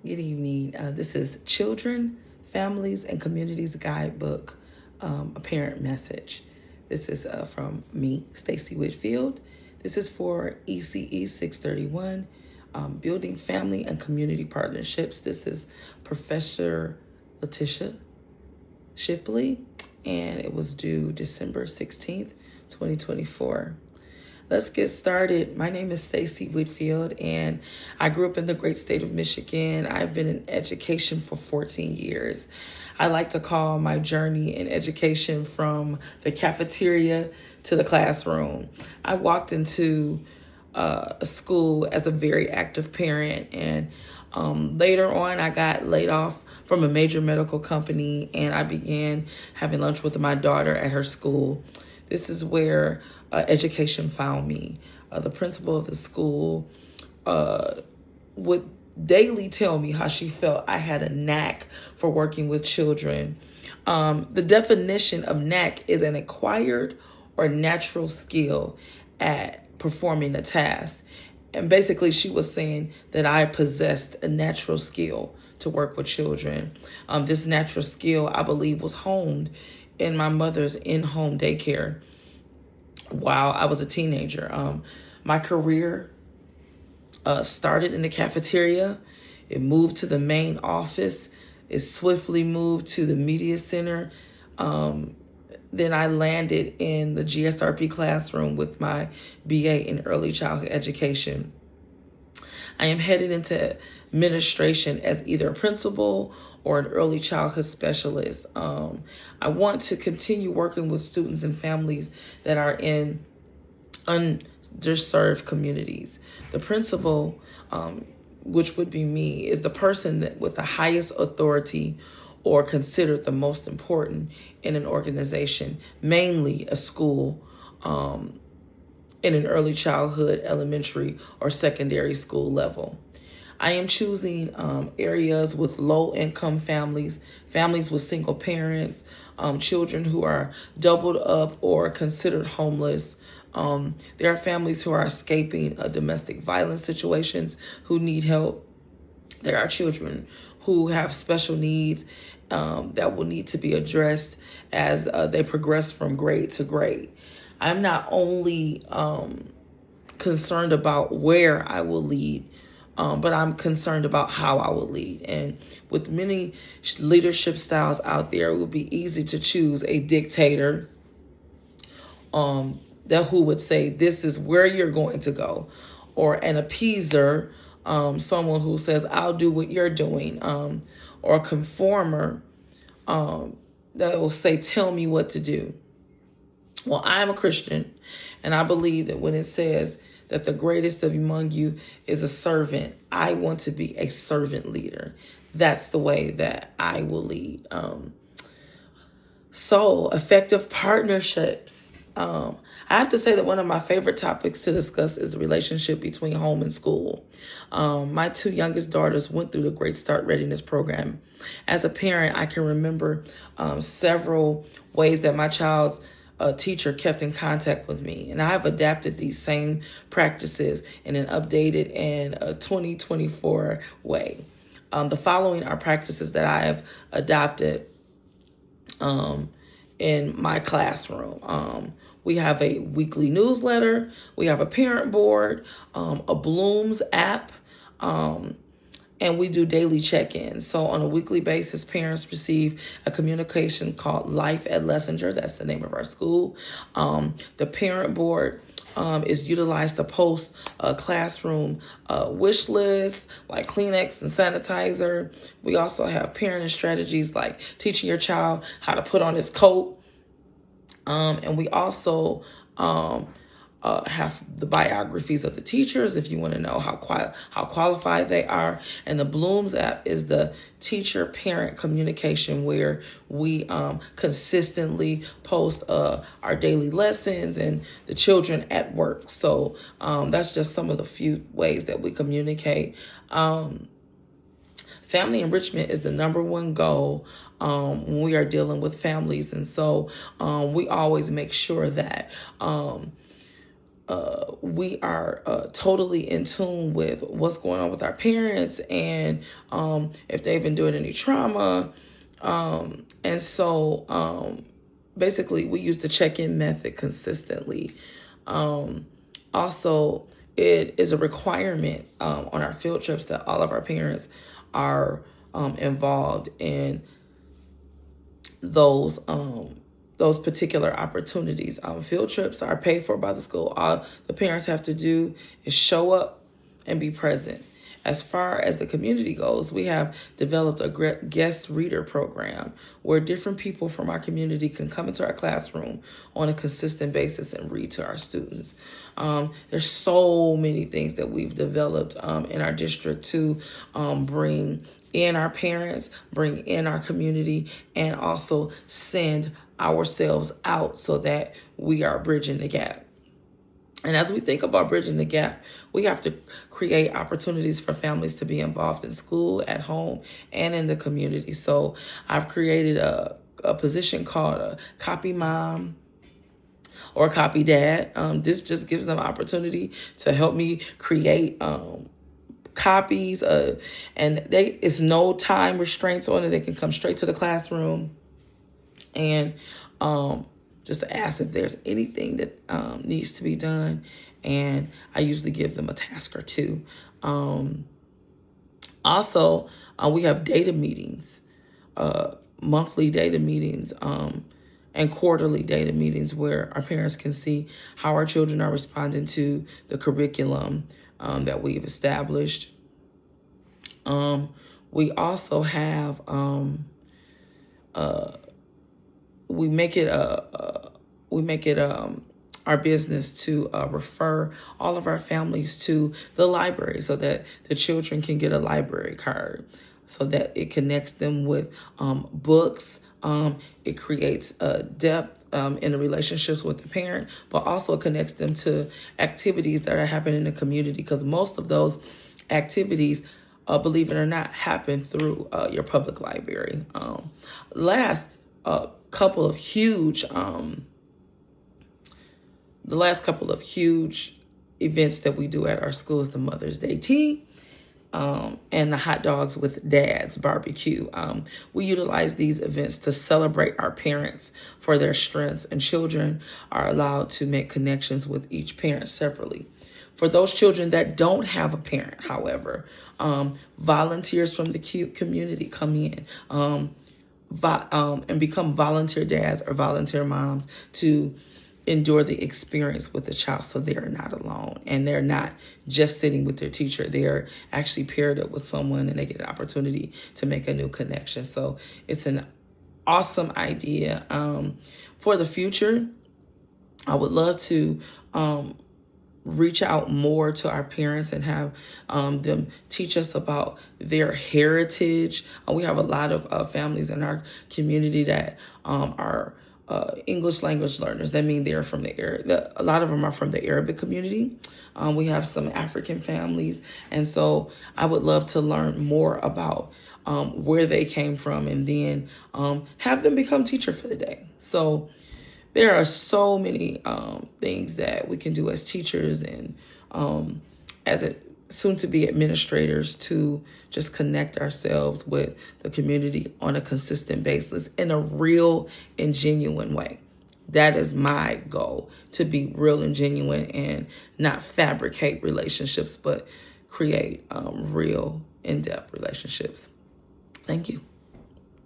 Good evening. This is Children, Families, and Communities Guidebook, a parent message. This is from me, Stacy Whitfield. This is for ECE 631, Building Family and Community Partnerships. This is Professor Letitia Shipley, and it was due December 16th, 2024. Let's get started. My name is Stacy Whitfield, and I grew up in the great state of Michigan. I've been in education for 14 years. I like to call my journey in education from the cafeteria to the classroom. I walked into a school as a very active parent, and later on, I got laid off from a major medical company, and I began having lunch with my daughter at her school. This is where education found me. The principal of the school would daily tell me how she felt I had a knack for working with children. The definition of knack is an acquired or natural skill at performing a task. And basically, she was saying that I possessed a natural skill to work with children. This natural skill, I believe, was honed in my mother's in-home daycare while I was a teenager. My career started in the cafeteria. It moved to the main office. It swiftly moved to the media center. Then I landed in the GSRP classroom with my BA in early childhood education. I am headed into administration as either a principal or an early childhood specialist. I want to continue working with students and families that are in underserved communities. The principal, which would be me, is the person that with the highest authority or considered the most important in an organization, mainly a school, in an early childhood, elementary, or secondary school level. I am choosing areas with low-income families, families with single parents, children who are doubled up or considered homeless. There are families who are escaping domestic violence situations who need help. There are children who have special needs that will need to be addressed as they progress from grade to grade. I'm not only concerned about where I will lead, but I'm concerned about how I will lead. And with many leadership styles out there, it would be easy to choose a dictator that who would say, this is where you're going to go, or an appeaser, someone who says, I'll do what you're doing, or a conformer that will say, tell me what to do. Well, I'm a Christian, and I believe that when it says that the greatest of among you is a servant, I want to be a servant leader. That's the way that I will lead. So effective partnerships. I have to say that one of my favorite topics to discuss is the relationship between home and school. My two youngest daughters went through the Great Start Readiness Program. As a parent, I can remember several ways that my child's teacher kept in contact with me. And I have adapted these same practices in an updated and 2024 way. The following are practices that I have adopted in my classroom. We have a weekly newsletter. We have a parent board, a Blooms app, and we do daily check-ins. So on a weekly basis, parents receive a communication called Life at Lessinger. That's the name of our school. The parent board is utilized to post a classroom wish list like Kleenex and sanitizer. We also have parenting strategies like teaching your child how to put on his coat. And we also have the biographies of the teachers if you want to know how qualified they are. And the Blooms app is the teacher-parent communication where we consistently post our daily lessons and the children at work. So that's just some of the few ways that we communicate. Family enrichment is the number one goal when we are dealing with families. And so we always make sure that we are totally in tune with what's going on with our parents and if they've endured any trauma. And so basically, we use the check-in method consistently. Also, it is a requirement on our field trips that all of our parents are involved in those particular opportunities. Field trips are paid for by the school. All the parents have to do is show up and be present. As far as the community goes, we have developed a guest reader program where different people from our community can come into our classroom on a consistent basis and read to our students. There's so many things that we've developed in our district to bring in our parents, bring in our community, and also send ourselves out so that we are bridging the gap. And as we think about bridging the gap, we have to create opportunities for families to be involved in school, at home, and in the community. So I've created a position called a copy mom or copy dad. This just gives them opportunity to help me create copies, and it's no time restraints on it. They can come straight to the classroom and just to ask if there's anything that needs to be done. And I usually give them a task or two. Also, we have data meetings, monthly data meetings, and quarterly data meetings where our parents can see how our children are responding to the curriculum that we've established. We also have we make it our business to refer all of our families to the library so that the children can get a library card, so that it connects them with books. It creates depth in the relationships with the parent, but also connects them to activities that are happening in the community, because most of those activities, believe it or not, happen through your public library. The last couple of huge events that we do at our school is the Mother's Day Tea and the Hot Dogs with Dads barbecue. We utilize these events to celebrate our parents for their strengths, and children are allowed to make connections with each parent separately. For those children that don't have a parent, however, volunteers from the community come in and become volunteer dads or volunteer moms to endure the experience with the child, so they're not alone and they're not just sitting with their teacher. They're actually paired up with someone and they get an opportunity to make a new connection. So it's an awesome idea. For the future, I would love to reach out more to our parents and have them teach us about their heritage. We have a lot of families in our community that are English language learners. That means they're from a lot of them are from the Arabic community. We have some African families. And so I would love to learn more about where they came from, and then have them become teacher for the day. So there are so many things that we can do as teachers and as soon-to-be administrators to just connect ourselves with the community on a consistent basis in a real and genuine way. That is my goal, to be real and genuine and not fabricate relationships, but create real, in-depth relationships. Thank you.